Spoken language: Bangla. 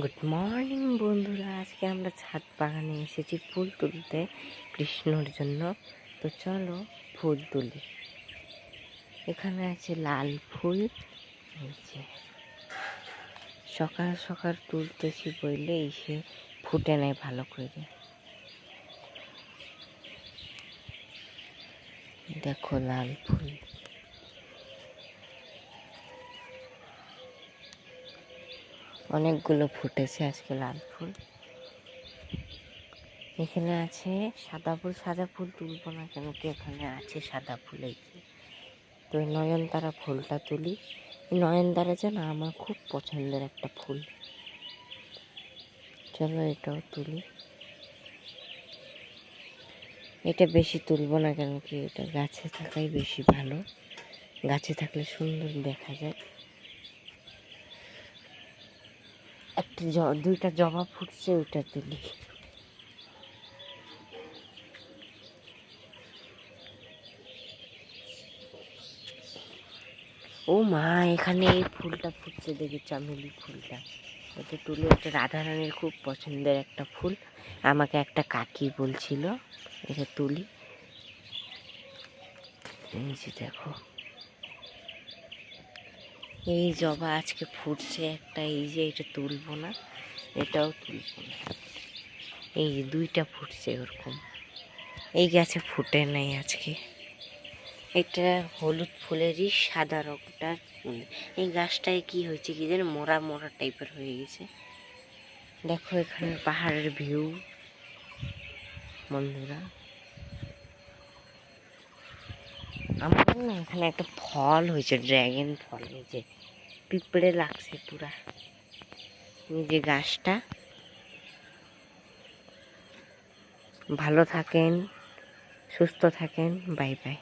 গুড মর্নিং বন্ধুরা, আজকে আমরা ছাদ বাগানে এসেছি ফুল তুলতে কৃষ্ণর জন্য। তো চলো ফুল তুলি। এখানে আছে লাল ফুল। এই যে সকাল সকাল তুলতেছি বললে এসে ফুটে নেয় ভালো করে। দেখো লাল ফুল, অনেকগুলো ফুটেছে আজকে লাল ফুল। এখানে আছে সাদা ফুল। সাদা ফুল তুলবো না কেন কি, এখানে আছে সাদা ফুল। এই যে তো নয়নতারা ফুলটা তুলি। নয়নতারা যেন আমার খুব পছন্দের একটা ফুল। চলো এটাও তুলি। এটা বেশি তুলবো না কেন কি, এটা গাছে থাকাই বেশি ভালো, গাছে থাকলে সুন্দর দেখা যায়। একটা দুইটা জবা ফুটছে, ওইটা তুলি। ও মা, এখানে এই ফুলটা ফুটছে দেখি, চামেলি ফুলটা। এটা তুলে, এটা রাধারানীর খুব পছন্দের একটা ফুল। আমাকে একটা কাকি বলছিল এটা তুলি। এই যে দেখো, এই জবা আজকে ফুটছে একটা। এই যে এটা তুলবো না, এটাও তুলবো না। এই যে দুইটা ফুটছে ওরকম। এই গাছে ফুটে নাই আজকে। এটা হলুদ ফুলেরই সাদা রংটার ফুল। এই গাছটায় কি হয়েছে কি যেন, মোড়া মোড়া টাইপের হয়ে গেছে। দেখো এখানে পাহাড়ের ভিউ বন্ধুরা। আমার না এখানে একটা ফল হয়েছে, ড্রাগন ফল। এই যে পিঁপড়ে লাগছে পুরা। এই যে গাছটা। ভালো থাকেন, সুস্থ থাকেন, বাই বাই।